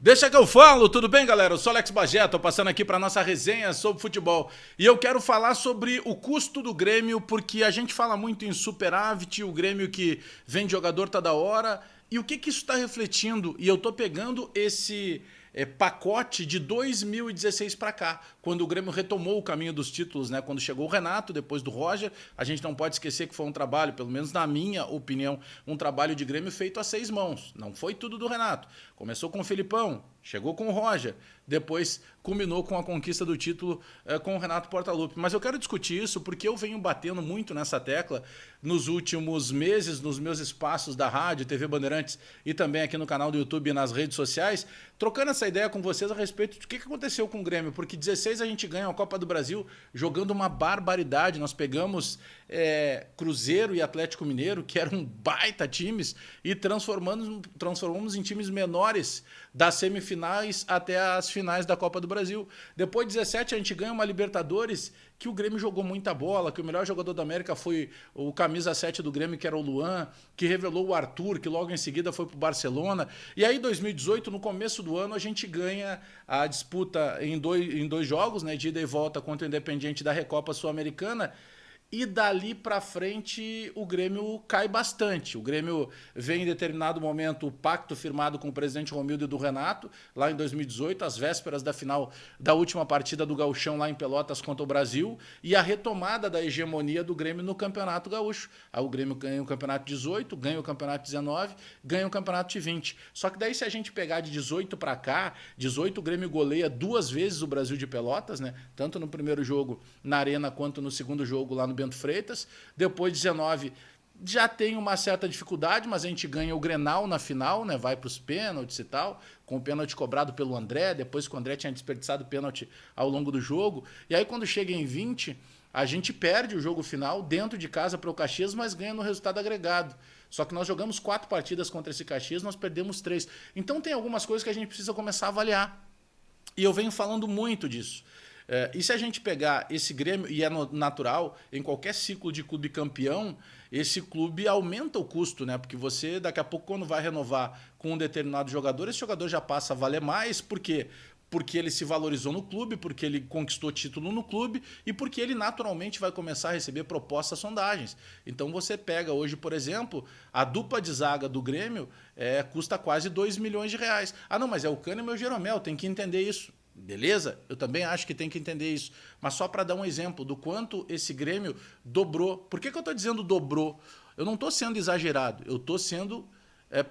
Deixa que eu falo, tudo bem, galera? Eu sou Alex Bagé, tô passando aqui para nossa resenha sobre futebol. E eu quero falar sobre o custo do Grêmio, porque a gente fala muito em superávit, o Grêmio que vende jogador tá da hora. E o que isso está refletindo? E eu tô pegando esse pacote de 2016 para cá, quando o Grêmio retomou o caminho dos títulos, né? Quando chegou o Renato, depois do Roger, a gente não pode esquecer que foi um trabalho, pelo menos na minha opinião, um trabalho de Grêmio feito a 6 mãos. Não foi tudo do Renato. Começou com o Felipão, chegou com o Roger, depois culminou com a conquista do título com o Renato Portaluppi. Mas eu quero discutir isso porque eu venho batendo muito nessa tecla nos últimos meses, nos meus espaços da rádio, TV Bandeirantes e também aqui no canal do YouTube e nas redes sociais, trocando essa ideia com vocês a respeito do que aconteceu com o Grêmio, porque 16 a gente ganha a Copa do Brasil jogando uma barbaridade. Nós pegamos Cruzeiro e Atlético Mineiro, que eram baita times, e transformamos em times menores das semifinais até as finais da Copa do Brasil. Depois de 17 a gente ganha uma Libertadores que o Grêmio jogou muita bola, que o melhor jogador da América foi o camisa 7 do Grêmio, que era o Luan, que revelou o Arthur, que logo em seguida foi para o Barcelona. E aí, em 2018, no começo do ano, a gente ganha a disputa em dois jogos, né, de ida e volta contra o Independiente da Recopa Sul-Americana. E dali para frente o Grêmio cai bastante. O Grêmio vem em determinado momento o pacto firmado com o presidente Romildo e do Renato, lá em 2018, às vésperas da final da última partida do Gauchão lá em Pelotas contra o Brasil, e a retomada da hegemonia do Grêmio no Campeonato Gaúcho. Aí o Grêmio ganha o Campeonato 18, ganha o Campeonato 19, ganha o Campeonato de 20. Só que daí, se a gente pegar de 18 para cá, 18 o Grêmio goleia 2 vezes o Brasil de Pelotas, né? Tanto no primeiro jogo na Arena quanto no segundo jogo lá no Bento Freitas. Depois 19 já tem uma certa dificuldade, mas a gente ganha o Grenal na final, né? Vai para os pênaltis e tal, com o pênalti cobrado pelo André, depois que o André tinha desperdiçado o pênalti ao longo do jogo. E aí quando chega em 20, a gente perde o jogo final dentro de casa para o Caxias, mas ganha no resultado agregado. Só que nós jogamos 4 partidas contra esse Caxias, nós perdemos 3. Então tem algumas coisas que a gente precisa começar a avaliar. E eu venho falando muito disso. E se a gente pegar esse Grêmio, e é natural, em qualquer ciclo de clube campeão, esse clube aumenta o custo, né? Porque você, daqui a pouco, quando vai renovar com um determinado jogador, esse jogador já passa a valer mais. Por quê? Porque ele se valorizou no clube, porque ele conquistou título no clube e porque ele naturalmente vai começar a receber propostas, sondagens. Então você pega hoje, por exemplo, a dupla de zaga do Grêmio custa quase 2 milhões de reais. Ah, não, mas é o Kahneman e o Jeromel, tem que entender isso. Beleza? Eu também acho que tem que entender isso. Mas só para dar um exemplo do quanto esse Grêmio dobrou. Por que eu estou dizendo dobrou? Eu não estou sendo exagerado, eu estou sendo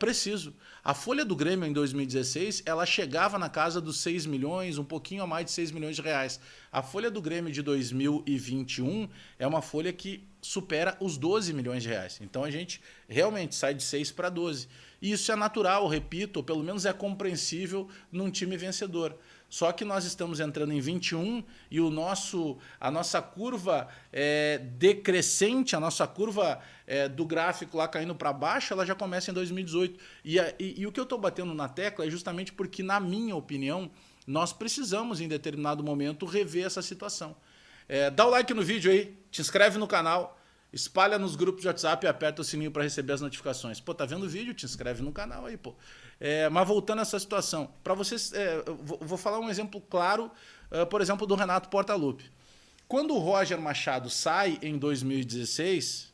preciso. A folha do Grêmio em 2016, ela chegava na casa dos 6 milhões, um pouquinho a mais de 6 milhões de reais. A folha do Grêmio de 2021 é uma folha que supera os 12 milhões de reais. Então a gente realmente sai de 6 para 12. E isso é natural, repito, ou pelo menos é compreensível num time vencedor. Só que nós estamos entrando em 21 e a nossa curva decrescente, a nossa curva do gráfico lá caindo para baixo, ela já começa em 2018. E o que eu estou batendo na tecla é justamente porque, na minha opinião, nós precisamos, em determinado momento, rever essa situação. Dá o like no vídeo aí, te inscreve no canal, espalha nos grupos de WhatsApp e aperta o sininho para receber as notificações. Pô, tá vendo o vídeo? Te inscreve no canal aí, pô. Mas voltando a essa situação, para vocês, vou falar um exemplo claro, por exemplo, do Renato Portaluppi. Quando o Roger Machado sai em 2016,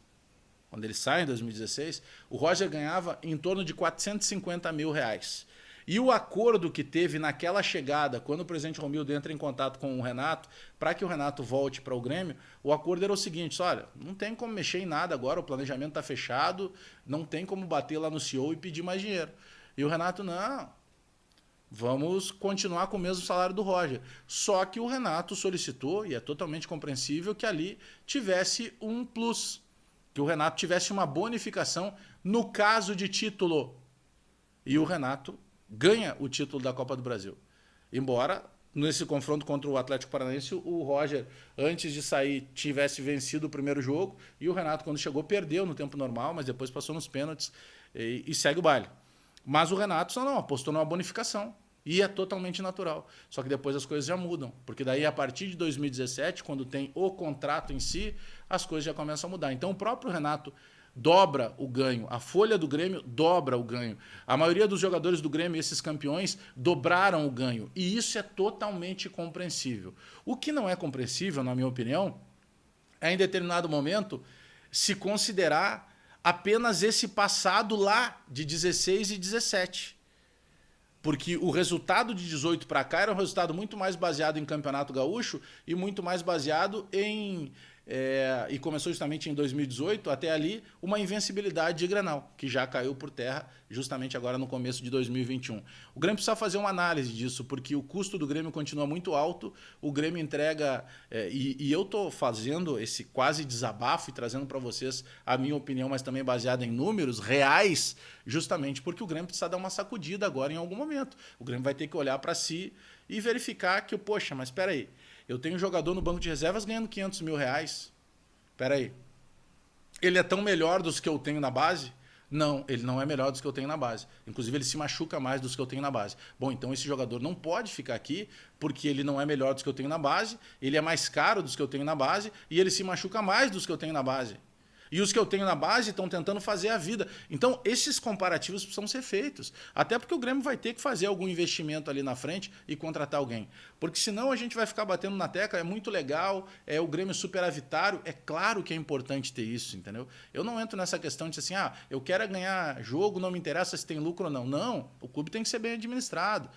quando ele sai em 2016, o Roger ganhava em torno de 450 mil reais. E o acordo que teve naquela chegada, quando o presidente Romildo entra em contato com o Renato, para que o Renato volte para o Grêmio, o acordo era o seguinte: olha, não tem como mexer em nada agora, o planejamento está fechado, não tem como bater lá no CEO e pedir mais dinheiro. E o Renato, não, vamos continuar com o mesmo salário do Roger. Só que o Renato solicitou, e é totalmente compreensível, que ali tivesse um plus, que o Renato tivesse uma bonificação no caso de título. E o Renato ganha o título da Copa do Brasil. Embora, nesse confronto contra o Atlético Paranaense, o Roger, antes de sair, tivesse vencido o primeiro jogo, e o Renato, quando chegou, perdeu no tempo normal, mas depois passou nos pênaltis e segue o baile. Mas o Renato só não, apostou numa bonificação. E é totalmente natural. Só que depois as coisas já mudam. Porque daí, a partir de 2017, quando tem o contrato em si, as coisas já começam a mudar. Então, o próprio Renato dobra o ganho. A folha do Grêmio dobra o ganho. A maioria dos jogadores do Grêmio, esses campeões, dobraram o ganho. E isso é totalmente compreensível. O que não é compreensível, na minha opinião, é em determinado momento se considerar apenas esse passado lá de 16 e 17. Porque o resultado de 18 para cá era um resultado muito mais baseado em Campeonato Gaúcho e muito mais baseado em... e começou justamente em 2018, até ali, uma invencibilidade de Grenal, que já caiu por terra justamente agora no começo de 2021. O Grêmio precisa fazer uma análise disso, porque o custo do Grêmio continua muito alto, o Grêmio entrega... e eu estou fazendo esse quase desabafo e trazendo para vocês a minha opinião, mas também baseada em números reais, justamente porque o Grêmio precisa dar uma sacudida agora em algum momento. O Grêmio vai ter que olhar para si e verificar que, poxa, mas espera aí, eu tenho um jogador no banco de reservas ganhando 500 mil reais. Espera aí. Ele é tão melhor dos que eu tenho na base? Não, ele não é melhor dos que eu tenho na base. Inclusive, ele se machuca mais dos que eu tenho na base. Bom, então esse jogador não pode ficar aqui porque ele não é melhor dos que eu tenho na base, ele é mais caro dos que eu tenho na base e ele se machuca mais dos que eu tenho na base. E os que eu tenho na base estão tentando fazer a vida. Então, esses comparativos precisam ser feitos. Até porque o Grêmio vai ter que fazer algum investimento ali na frente e contratar alguém. Porque senão a gente vai ficar batendo na tecla, é muito legal, é o Grêmio superavitário. É claro que é importante ter isso, entendeu? Eu não entro nessa questão de assim, eu quero ganhar jogo, não me interessa se tem lucro ou não. Não, o clube tem que ser bem administrado.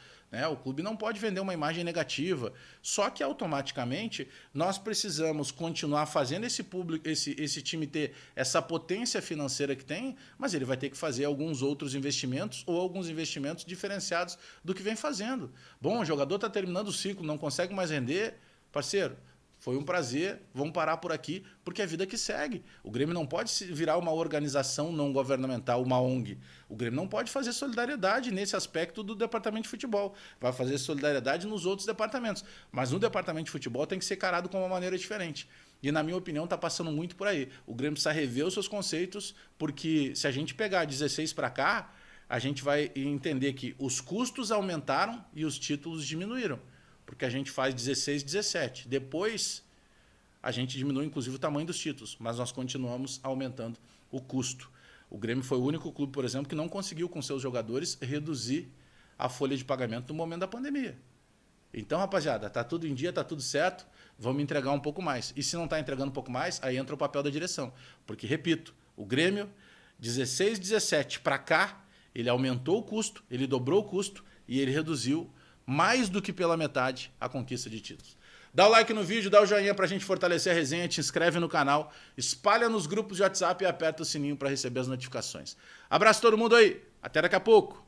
O clube não pode vender uma imagem negativa. Só que automaticamente nós precisamos continuar fazendo esse time ter essa potência financeira que tem, mas ele vai ter que fazer alguns outros investimentos ou alguns investimentos diferenciados do que vem fazendo. Bom, o jogador está terminando o ciclo, não consegue mais render, parceiro. Foi um prazer, vamos parar por aqui, porque é a vida que segue. O Grêmio não pode virar uma organização não governamental, uma ONG. O Grêmio não pode fazer solidariedade nesse aspecto do departamento de futebol. Vai fazer solidariedade nos outros departamentos. Mas no departamento de futebol tem que ser carado com uma maneira diferente. E, na minha opinião, está passando muito por aí. O Grêmio precisa rever os seus conceitos, porque se a gente pegar 16 para cá, a gente vai entender que os custos aumentaram e os títulos diminuíram. Porque a gente faz 16, 17. Depois, a gente diminui, inclusive, o tamanho dos títulos, mas nós continuamos aumentando o custo. O Grêmio foi o único clube, por exemplo, que não conseguiu, com seus jogadores, reduzir a folha de pagamento no momento da pandemia. Então, rapaziada, tá tudo em dia, tá tudo certo, vamos entregar um pouco mais. E se não está entregando um pouco mais, aí entra o papel da direção. Porque, repito, o Grêmio, 16, 17 para cá, ele aumentou o custo, ele dobrou o custo e ele reduziu mais do que pela metade a conquista de títulos. Dá o like no vídeo, dá o joinha pra gente fortalecer a resenha, te inscreve no canal, espalha nos grupos de WhatsApp e aperta o sininho para receber as notificações. Abraço todo mundo aí, até daqui a pouco.